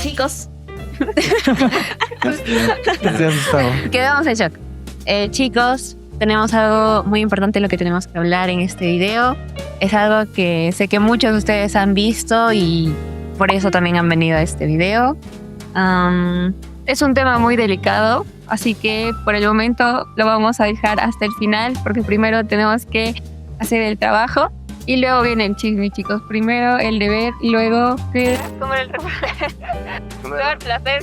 Chicos, Te has asustado. quedamos en shock. Chicos, tenemos algo muy importante lo que tenemos que hablar en este video. Es algo que sé que muchos de ustedes han visto y por eso también han venido a este video. Es un tema muy delicado, así que por el momento lo vamos a dejar hasta el final porque primero tenemos que hacer el trabajo y luego viene el chisme, chicos. Primero el deber y luego... ¿Cómo era el refrán? Luego el placer.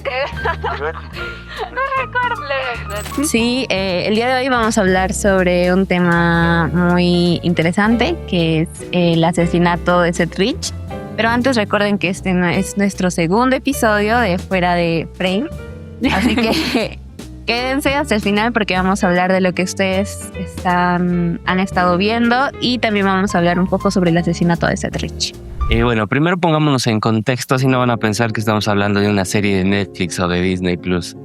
No recuerdo. Sí, el día de hoy vamos a hablar sobre un tema muy interesante que es el asesinato de Seth Rich. Pero antes recuerden que este es nuestro segundo episodio de Fuera de Frame. Así que quédense hasta el final porque vamos a hablar de lo que ustedes han estado viendo y también vamos a hablar un poco sobre el asesinato de Seth Rich. Bueno, primero pongámonos en contexto, si no van a pensar que estamos hablando de una serie de Netflix o de Disney Plus.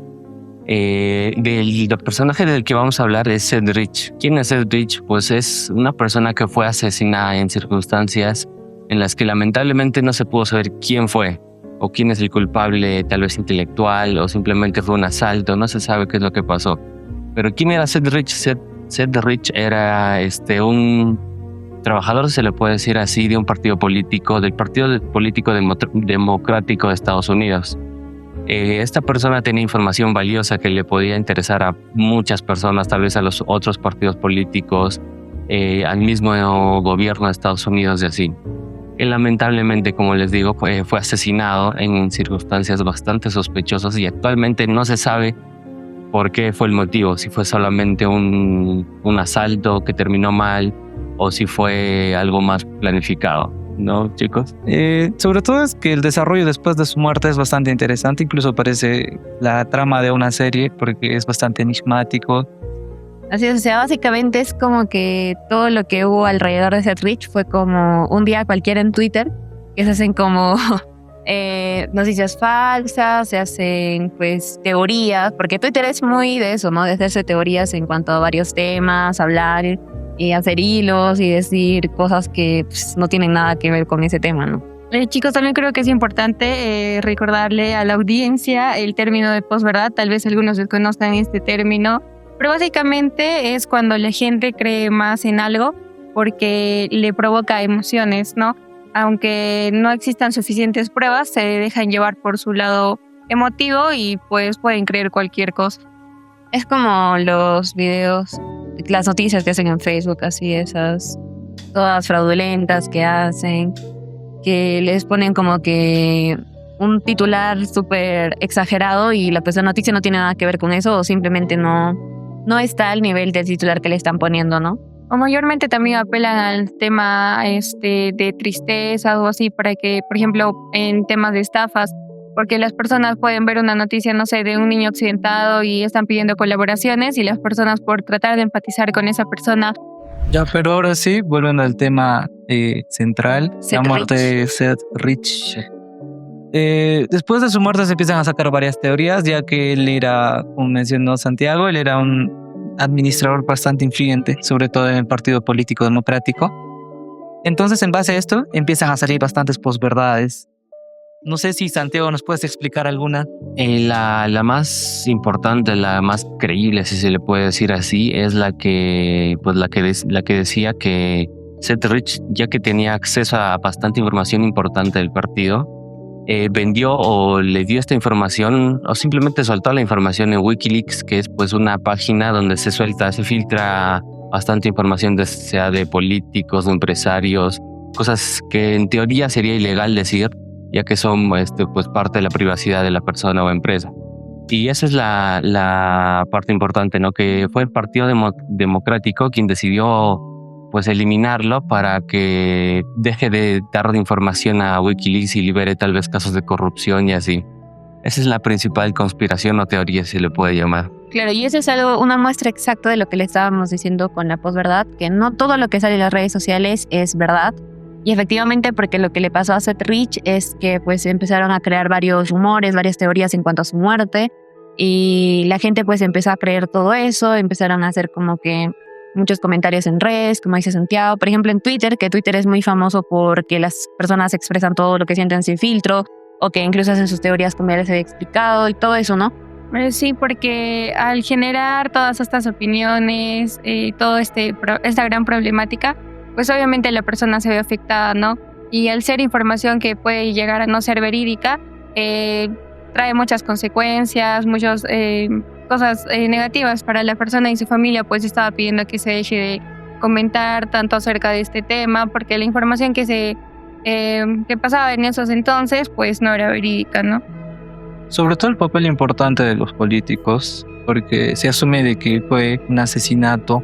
El personaje del que vamos a hablar es Seth Rich. ¿Quién es Seth Rich? Pues es una persona que fue asesinada en circunstancias en las que lamentablemente no se pudo saber quién fue o quién es el culpable, tal vez intelectual o simplemente fue un asalto, no se sabe qué es lo que pasó. Pero ¿quién era Seth Rich? Seth Rich era un trabajador, se le puede decir así, de un partido político, del Partido Político Democrático de Estados Unidos. Esta persona tenía información valiosa que le podía interesar a muchas personas, tal vez a los otros partidos políticos, al mismo gobierno de Estados Unidos y así. Él lamentablemente, como les digo, fue asesinado en circunstancias bastante sospechosas y actualmente no se sabe por qué fue el motivo, si fue solamente un asalto que terminó mal o si fue algo más planificado, ¿no, chicos? Sobre todo es que el desarrollo después de su muerte es bastante interesante, incluso parece la trama de una serie porque es bastante enigmático. Así es, o sea, básicamente es como que todo lo que hubo alrededor de Seth Rich fue como un día cualquiera en Twitter, que se hacen como noticias falsas, se hacen pues teorías, porque Twitter es muy de eso, ¿no? De hacerse teorías en cuanto a varios temas, hablar y hacer hilos y decir cosas que pues, no tienen nada que ver con ese tema, ¿no? Chicos, también creo que es importante recordarle a la audiencia el término de posverdad. Tal vez algunos desconozcan este término, pero básicamente es cuando la gente cree más en algo porque le provoca emociones, ¿no? Aunque no existan suficientes pruebas, se dejan llevar por su lado emotivo y pues pueden creer cualquier cosa. Es como los videos, las noticias que hacen en Facebook, así esas, todas fraudulentas que hacen, que les ponen como que un titular súper exagerado y la noticia no tiene nada que ver con eso o simplemente no está al nivel del titular que le están poniendo, ¿no? O mayormente también apelan al tema de tristeza o algo así para que, por ejemplo, en temas de estafas, porque las personas pueden ver una noticia, no sé, de un niño accidentado y están pidiendo colaboraciones y las personas por tratar de empatizar con esa persona. Ya, pero ahora sí, volviendo al tema central, la muerte de Seth Rich. Después de su muerte se empiezan a sacar varias teorías, ya que él era, como mencionó Santiago, él era un administrador bastante influyente, sobre todo en el Partido Político Democrático. Entonces, en base a esto, empiezan a salir bastantes posverdades. No sé si Santiago nos puedes explicar alguna. La más importante, la más creíble, si se le puede decir así, es la que decía que Seth Rich, ya que tenía acceso a bastante información importante del partido, vendió o le dio esta información o simplemente soltó la información en Wikileaks, que es pues una página donde se filtra bastante información, sea de políticos, de empresarios, cosas que en teoría sería ilegal decir, ya que son pues parte de la privacidad de la persona o empresa. Y esa es la parte importante, ¿no? Que fue el Partido Democrático quien decidió pues eliminarlo para que deje de dar información a Wikileaks y libere tal vez casos de corrupción y así. Esa es la principal conspiración o teoría, si le puede llamar. Claro, y eso es una muestra exacta de lo que le estábamos diciendo con la posverdad, que no todo lo que sale en las redes sociales es verdad. Y efectivamente, porque lo que le pasó a Seth Rich es que pues empezaron a crear varios rumores, varias teorías en cuanto a su muerte, y la gente pues empezó a creer todo eso, empezaron a hacer como que muchos comentarios en redes, como dice Santiago. Por ejemplo, en Twitter, que Twitter es muy famoso porque las personas expresan todo lo que sienten sin filtro, o que incluso hacen sus teorías como ya les he explicado y todo eso, ¿no? Sí, porque al generar todas estas opiniones, toda esta gran problemática, pues obviamente la persona se ve afectada, ¿no? Y al ser información que puede llegar a no ser verídica, trae muchas consecuencias, muchas cosas negativas para la persona y su familia. Pues estaba pidiendo que se deje de comentar tanto acerca de este tema, porque la información que pasaba en esos entonces pues no era verídica, ¿no? Sobre todo el papel importante de los políticos, porque se asume de que fue un asesinato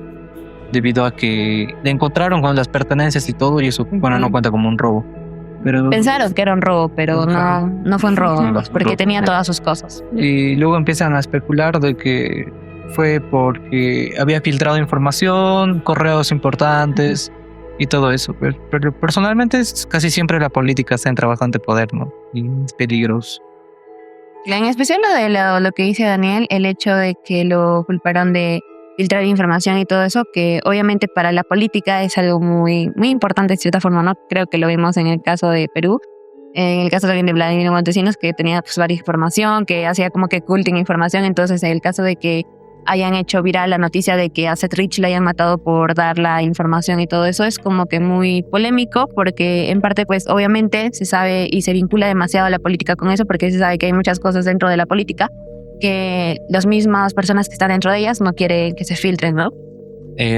debido a que le encontraron con las pertenencias y todo, y eso, bueno, no cuenta como un robo. Pero pensaron que era un robo, pero no fue un robo, porque tenía todas sus cosas. Y luego empiezan a especular de que fue porque había filtrado información, correos importantes y todo eso. Pero personalmente casi siempre la política está en bastante poder, ¿no? Y es peligroso. En especial lo que dice Daniel, el hecho de que lo culparon de filtrar información y todo eso, que obviamente para la política es algo muy, muy importante de cierta forma, ¿no? Creo que lo vimos en el caso de Perú, en el caso también de Vladimir Montesinos, que tenía pues varias información, que hacía como que oculten información. Entonces, en el caso de que hayan hecho viral la noticia de que a Seth Rich le hayan matado por dar la información y todo eso, es como que muy polémico, porque en parte pues obviamente se sabe y se vincula demasiado a la política con eso, porque se sabe que hay muchas cosas dentro de la política que las mismas personas que están dentro de ellas no quieren que se filtren, ¿no?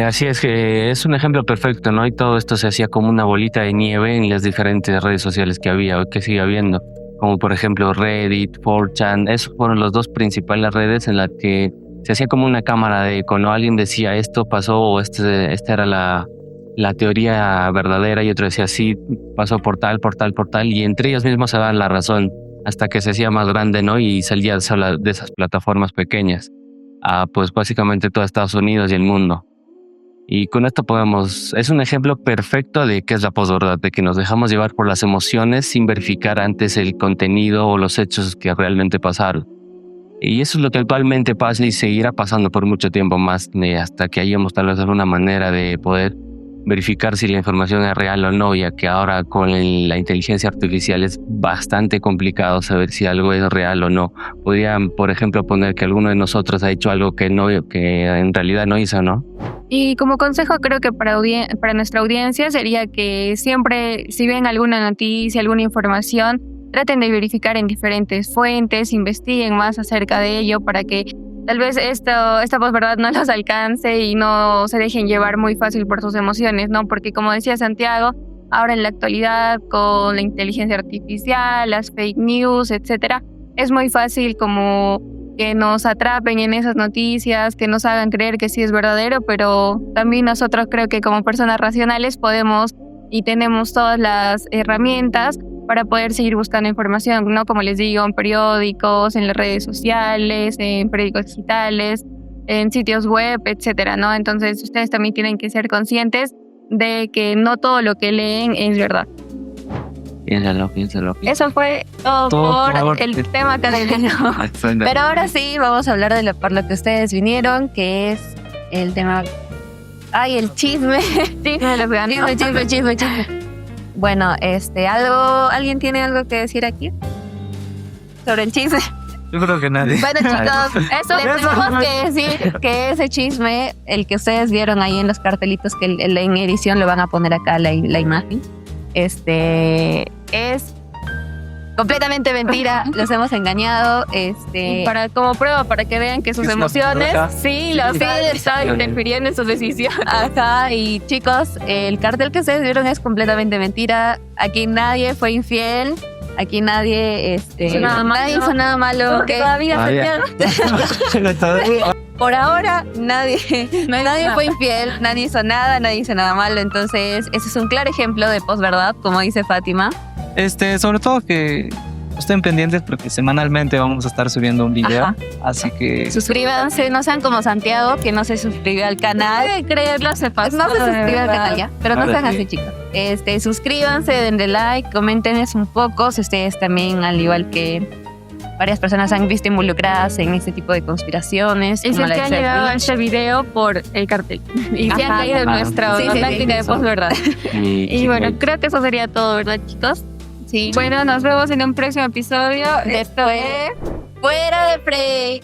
Así es, que es un ejemplo perfecto, ¿no? Y todo esto se hacía como una bolita de nieve en las diferentes redes sociales que había o que sigue habiendo, como por ejemplo Reddit, 4chan. Esos fueron los dos principales redes en las que se hacía como una cámara de cuando alguien decía esto pasó o esta era la teoría verdadera, y otro decía sí, pasó por tal, y entre ellos mismos se daban la razón hasta que se hacía más grande, ¿no? Y salía de esas plataformas pequeñas a pues básicamente todo Estados Unidos y el mundo. Y con esto es un ejemplo perfecto de qué es la posverdad, de que nos dejamos llevar por las emociones sin verificar antes el contenido o los hechos que realmente pasaron. Y eso es lo que actualmente pasa y seguirá pasando por mucho tiempo más, hasta que hayamos tal vez alguna manera de poder verificar si la información es real o no, ya que ahora con la inteligencia artificial es bastante complicado saber si algo es real o no. Podrían, por ejemplo, poner que alguno de nosotros ha hecho algo que en realidad no hizo, ¿no? Y como consejo, creo que para nuestra audiencia sería que siempre, si ven alguna noticia, alguna información, traten de verificar en diferentes fuentes, investiguen más acerca de ello para que tal vez esta posverdad no los alcance y no se dejen llevar muy fácil por sus emociones, ¿no? Porque como decía Santiago, ahora en la actualidad con la inteligencia artificial, las fake news, etcétera, es muy fácil como que nos atrapen en esas noticias, que nos hagan creer que sí es verdadero, pero también nosotros creo que como personas racionales podemos y tenemos todas las herramientas para poder seguir buscando información, ¿no? Como les digo, en periódicos, en las redes sociales, en periódicos digitales, en sitios web, etcétera, ¿no? Entonces, ustedes también tienen que ser conscientes de que no todo lo que leen es verdad. Piénsalo. Eso fue todo por el tema académico. Pero ahora sí, vamos a hablar por lo que ustedes vinieron, que es el tema... ¡Ay, el chisme! Chisme. Bueno, ¿alguien tiene algo que decir aquí sobre el chisme? Yo creo que nadie. Bueno, chicos, tenemos que decir que ese chisme, el que ustedes vieron ahí en los cartelitos, que en edición lo van a poner acá la imagen, es completamente mentira. Los hemos engañado. Como prueba, para que vean que sus emociones están interfiriendo en sus decisiones. Ajá, y chicos, el cartel que ustedes vieron es completamente mentira. Aquí nadie fue infiel. Aquí nadie hizo nada malo. Porque todavía. Por ahora, nadie fue infiel, nadie hizo nada malo. Entonces, ese es un claro ejemplo de posverdad, como dice Fátima. Sobre todo que estén pendientes porque semanalmente vamos a estar subiendo un video. Ajá. Así que suscríbanse, no sean como Santiago, que no se suscribió al canal. Creerlo se pasó. No se suscribió al canal ya, pero no sean así, chicos. Suscríbanse, denle like, coméntenos un poco si ustedes también, al igual que varias personas han visto involucradas en este tipo de conspiraciones. Es como el la que de han Seth llegado a Rich. este video por el cartel. Y se han Ajá, caído en ajá. nuestra Sí, táctica de eso. posverdad. Y bueno, creo que eso sería todo, ¿verdad, chicos? Sí. Bueno, nos vemos en un próximo episodio. Esto es Fuera de Frey.